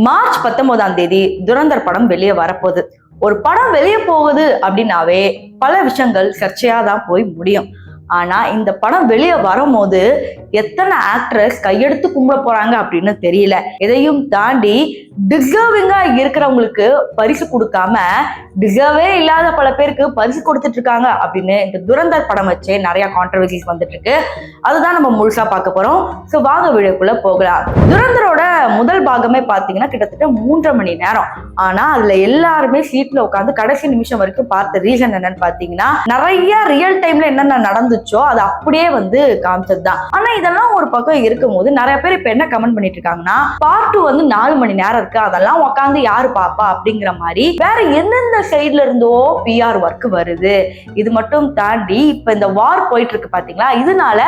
March 19 Durandhar படம் வெளியே வரப்போகுது. ஒரு படம் வெளியே போகுது அப்படின்னாவே பல விஷயங்கள் சர்ச்சையா தான் போய் முடியும். ஆனா இந்த படம் வெளியே வரும்போது எத்தனை ஆக்ட்ரஸ் கையெடுத்து கும்பிட போறாங்க அப்படின்னு தெரியல. இதையும் தாண்டி டிசர்விங்கா இருக்கிறவங்களுக்கு பரிசு கொடுக்காம டிசர்வே இல்லாத பல பேருக்கு பரிசு கொடுத்துட்டு இருக்காங்க அப்படின்னு இந்த துரந்தர் படம் வச்சே நிறைய கான்ட்ரவர்சிஸ் வந்துட்டு இருக்கு. அதுதான் நம்ம முழுசா பார்க்க போறோம். ஸோ வாங்க வீடியோக்குள்ள போகலாம். துரந்தரோட முதல் பாகமே பார்த்தீங்கன்னா கிட்டத்தட்ட 3.5 மணி நேரம். ஆனா அதுல எல்லாருமே சீட்ல உட்காந்து கடைசி நிமிஷம் வரைக்கும் பார்த்த ரீசன் என்னன்னு பாத்தீங்கன்னா, நிறைய ரியல் டைம்ல என்னென்ன நடந்துச்சோ அது அப்படியே காமிச்சதுதான். ஆனா இதெல்லாம் ஒரு பக்கம் இருக்கும் போது நிறைய பேர் இப்ப என்ன கமெண்ட் பண்ணிட்டு இருக்காங்கன்னா, பார்ட் 2 4 மணி நேரம் இருக்கு, அதெல்லாம் உட்காந்து யாரு பாப்பா அப்படிங்கிற மாதிரி வேற எந்தெந்த சைட்ல இருந்தோ பிஆர் ஒர்க் வருது. இது மட்டும் தாண்டி இப்ப இந்த வார் போயிட்டு இருக்கு பாத்தீங்களா, இதனால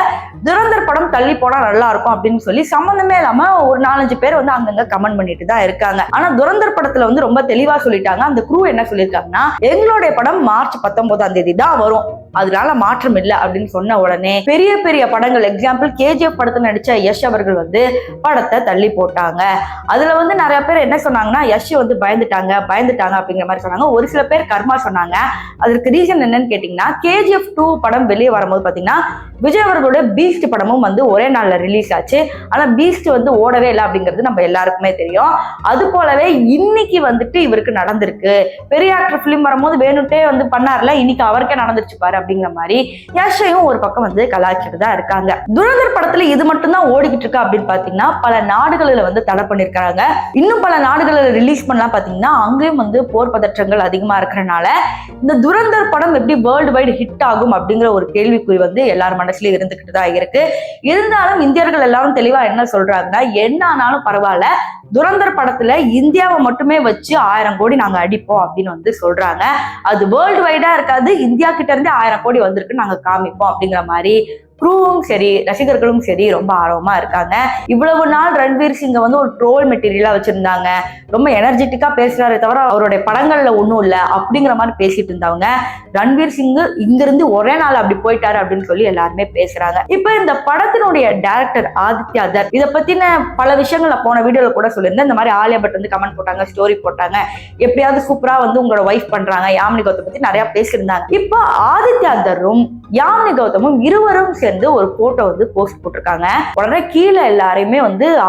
துரந்தர் படம் தள்ளி போனா நல்லா இருக்கும் அப்படின்னு சொல்லி சம்பந்தமே இல்லாம ஒரு 4-5 பேர் அங்கங்க கமெண்ட் பண்ணிட்டு தான் இருக்காங்க. ஆனா துரந்தர் படத்துல ரொம்ப தெளிவா சொல்லிட்டாங்க. அந்த குரூ என்ன சொல்லியிருக்காங்கன்னா, எங்களுடைய படம் மார்ச் 19 தான் வரும், அதனால மாற்றம் இல்லை அப்படின்னு சொன்ன உடனே பெரிய பெரிய படங்கள் எக்ஸாம்பிள் கேஜிஎஃப் படத்துல நடிச்ச யஷ் அவர்கள் படத்தை தள்ளி போட்டாங்க. அதுல நிறைய பேர் என்ன சொன்னாங்கன்னா, யஷ் பயந்துட்டாங்க அப்படிங்கிற மாதிரி சொன்னாங்க. ஒரு சில பேர் கர்மா சொன்னாங்க. அதற்கு ரீசன் என்னன்னு கேட்டீங்கன்னா, கேஜிஎஃப் 2 படம் வெளியே வரும்போது பாத்தீங்கன்னா விஜய் அவர்களுடைய பீஸ்ட் படமும் ஒரே நாள்ல ரிலீஸ் ஆச்சு. ஆனா பீஸ்ட் ஓடவே இல்லை அப்படிங்கிறது நம்ம எல்லாருக்குமே தெரியும். அது போலவே இன்னைக்கு இவருக்கு நடந்திருக்கு. பெரிய ஆக்டர் பிலிம் வரும்போது வேணுட்டே பண்ணார்ல, இன்னைக்கு அவருக்கே நடந்துருச்சு பாரு அப்படிங்கிற மாதிரி யஷையும் ஒரு பக்கம் கலாய்ச்சிட்டு தான் இருக்காங்க. துரந்தர் படத்துல இது மட்டும் தான் ஓடிக்கிட்டு இருக்கா அப்படின்னு பாத்தீங்கன்னா, பல நாடுகளில் தடை பண்ணிருக்காங்க. இன்னும் பல நாடுகளில் ரிலீஸ் பண்ணலாம் பாத்தீங்கன்னா, அங்கேயும் போர் பதற்றங்கள் அதிகமா இருக்கிறனால இந்த துரந்தர் படம் எப்படி வேர்ல்டு வைடு ஹிட் ஆகும் அப்படிங்கிற ஒரு கேள்விக்குறி எல்லாரும் மனசுலயும் இருந்துகிட்டு தான் இருக்கு. இருந்தாலும் இந்தியர்கள் எல்லாரும் தெளிவா என்ன சொல்றாங்கன்னா, என்ன ஆனாலும் பரவாயில்ல, துரந்தர் படத்துல இந்தியாவை மட்டுமே வச்சு 1000 கோடி நாங்க அடிப்போம் அப்படின்னு சொல்றாங்க. அது வேர்ல்டு வைடா இருக்காது, இந்தியா கிட்ட இருந்து 1000 கோடி வந்திருக்கு நாங்க காமிப்போம் அப்படிங்கிற மாதிரி க்ரூவும் சரி ரசிகர்களும் சரி ரொம்ப ஆர்வமா இருக்காங்க. இவ்வளவு நாள் ரன்வீர் சிங்கை ஒரு ட்ரோல் மெட்டீரியலா வச்சிருந்தாங்க. ரொம்ப எனர்ஜெட்டிக்கா பேசுறாரே தவிர அவருடைய படங்கள்ல ஒண்ணும் இல்லை அப்படிங்கிற மாதிரி பேசிட்டு இருந்தவங்க ரன்வீர் சிங் இங்கிருந்து ஒரே நாள் அப்படி போயிட்டாரு அப்படின்னு சொல்லி எல்லாருமே பேசுறாங்க. இப்ப இந்த படத்தினுடைய டைரக்டர் ஆதித்யா தர் இதை பத்தின பல விஷயங்கள் போன வீடியோல கூட சொல்லியிருந்தேன். இந்த மாதிரி ஆலியா பட் கமெண்ட் போட்டாங்க, ஸ்டோரி போட்டாங்க, எப்படியாவது சூப்பரா உங்களோட வைஃப் பண்றாங்க யாமினி கௌதம் பத்தி நிறைய பேசியிருந்தாங்க. இப்போ ஆதித்யா தரும் யாமினி கௌதமும் இருவரும் சேர்ந்து ஒரு போட்டோ போஸ்ட் போட்டிருக்காங்க. உடனே கீழே எல்லாரையுமே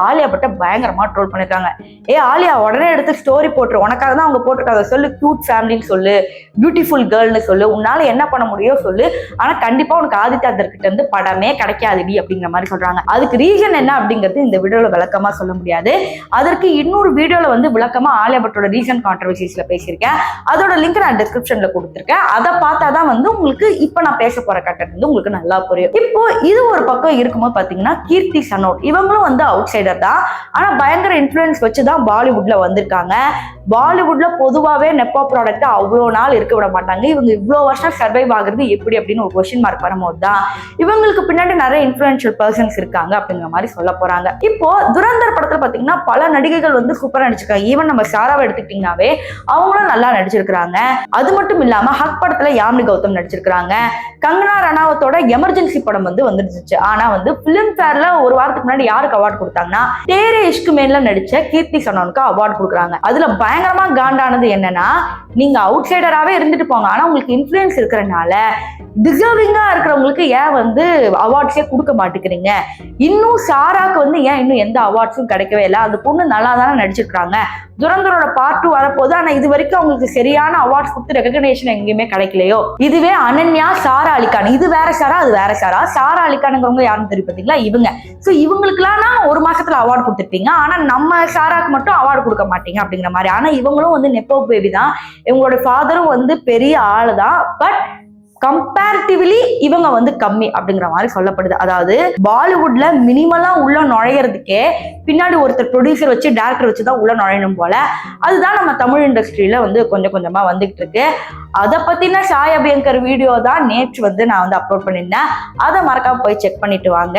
ஆலியா பட்ட பயங்கரமா ட்ரோல் பண்ணிருக்காங்க. ஆலியா உடனே எடுத்து ஸ்டோரி போட்டுரு, உனக்காக தான் அவங்க போட்டிருக்காங்க, சொல்லு கியூட் ஃபேமிலின்னு சொல்லு, பியூட்டிஃபுல் கேர்ள்னு சொல்லு, உன்னால என்ன பண்ண முடியும் சொல்லு, ஆனா கண்டிப்பா உனக்கு ஆதித்யா தர்கிட்ட இருந்து படமே கிடைக்காதுடி அப்படிங்கிற மாதிரி சொல்றாங்க. அதுக்கு ரீசன் என்ன அப்படிங்கிறது இந்த வீடியோல விளக்கமா சொல்ல முடியாது. அதற்கு இன்னொரு வீடியோல விளக்கமா ஆலியா பட்டோட ரீசன்ட் கான்ட்ரவர்சிஸ்ல பேசியிருக்கேன். அதோட லிங்க் நான் டிஸ்கிரிப்ஷன்ல கொடுத்துருக்கேன். அதை பார்த்தாதான் உங்களுக்கு இப்ப நான் பேச போற கண்டென்ட் உங்களுக்கு நல்லா புரியும். இப்போ இது ஒரு பக்கம் இருக்கும்போது பாத்தீங்கன்னா, கீர்த்தி சனோட் இவங்களும் அவுட் சைடர் தான். ஆனா பயங்கர இன்ஃபுளுன்ஸ் வச்சுதான் பாலிவுட்ல வந்திருக்காங்க. பாலிவுட்ல பொதுவாவே நெப்போ ப்ராடக்ட் அவ்வளோ நாள் இருக்க விட மாட்டாங்க. இவங்க இவ்வளோ வருஷம் சர்வைவ் ஆகுறது எப்படி அப்படின்னு ஒரு கொஸ்டின் மார்க் வரும்போது தான் இவங்களுக்கு பின்னாடி நிறைய இன்ஃபுளுன்ஷியல் பர்சன்ஸ் இருக்காங்க அப்படிங்கிற மாதிரி சொல்ல போறாங்க. இப்போ துரந்தர் படத்துல பாத்தீங்கன்னா பல நடிகைகள் சூப்பரா நடிச்சிருக்காங்க. ஈவன் நம்ம சாராவை எடுத்துக்கிட்டீங்கன்னாவே அவங்களும் நல்லா நடிச்சிருக்காங்க. அது மட்டும் இல்லாம ஹக் படத்துல யாமினி கௌதம் நடிச்சிருக்காங்க. கங்கனா ரணாவத்தோட எமர்ஜென்சி படம் வந்துருச்சு. ஆனா பிலிம் ஃபேர்ல ஒரு வாரத்துக்கு முன்னாடி யாருக்கு அவார்டு கொடுத்தாங்கன்னா, தேரே இஷ்க் மேன்ல நடிச்ச கீர்த்தி சனோனுக்கு அவார்டு கொடுக்குறாங்க. அதுல பயங்கரமா காண்டானது என்னன்னா, நீங்க அவுட் சைடராகவே இருந்துட்டு போங்க, ஆனா உங்களுக்கு இன்ஃப்ளூயன்ஸ் இருக்கிறனால டிசர்விங்கா இருக்கிறவங்களுக்கு ஏன் அவார்ட்ஸே கொடுக்க மாட்டேங்கிறீங்க. இன்னும் சாராக்கு ஏன் இன்னும் எந்த அவார்ட்ஸும் கிடைக்கவே இல்லை. அந்த பொண்ணு நல்லா தானே நடிச்சிருக்காங்க. துரந்தரோட பார்ட் 2 வரப்போது, ஆனா இது வரைக்கும் அவங்களுக்கு சரியான அவார்ட்ஸ் கொடுத்து ரெகக்னேஷன் எங்கேயுமே கிடைக்கலையோ. இதுவே அனன்யா, சாரா அலிகான், இது வேற சாரா அது வேற சாரா. சாரா அலிகானுங்கிறவங்க யாருன்னு தெரியும் பார்த்தீங்களா, இவங்க. ஸோ இவங்களுக்குலாம் ஒரு மாசத்துல அவார்டு கொடுத்துருப்பீங்க, ஆனா நம்ம சாராக்கு மட்டும் அவார்டு கொடுக்க மாட்டீங்க அப்படிங்கிற மாதிரி. ஆனா இவங்களும் நெப்போ பேபி தான். இவங்களோட ஃபாதரும் பெரிய ஆளு தான். பட் கம்பேரிட்டிவ்லி இவங்க கம்மி அப்படிங்கிற மாதிரி சொல்லப்படுது. அதாவது பாலிவுட்ல மினிமலா உள்ள நுழையிறதுக்கே பின்னாடி ஒருத்தர் ப்ரொடியூசர் வச்சு டைரக்டர் வச்சுதான் உள்ள நுழையணும் போல. அதுதான் நம்ம தமிழ் இண்டஸ்ட்ரியில கொஞ்சம் கொஞ்சமா வந்துகிட்டு இருக்கு. அதை பத்தின சாய் அபியங்கர் வீடியோ தான் நேற்று நான் அப்லோட் பண்ணியிருந்தேன். அதை மறக்காம போய் செக் பண்ணிட்டு வாங்க.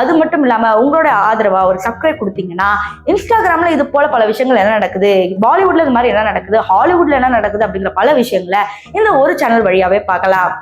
அது மட்டும் இல்லாம உங்களோட ஆதரவா ஒரு சப்ஸ்கிரைப் கொடுத்தீங்கன்னா இன்ஸ்டாகிராம்ல இது போல பல விஷயங்கள் என்ன நடக்குது, பாலிவுட்ல இந்த மாதிரி என்ன நடக்குது, ஹாலிவுட்ல என்ன நடக்குது அப்படிங்கிற பல விஷயங்களை இந்த ஒரு சேனல் வழியாவே பார்க்கலாம்.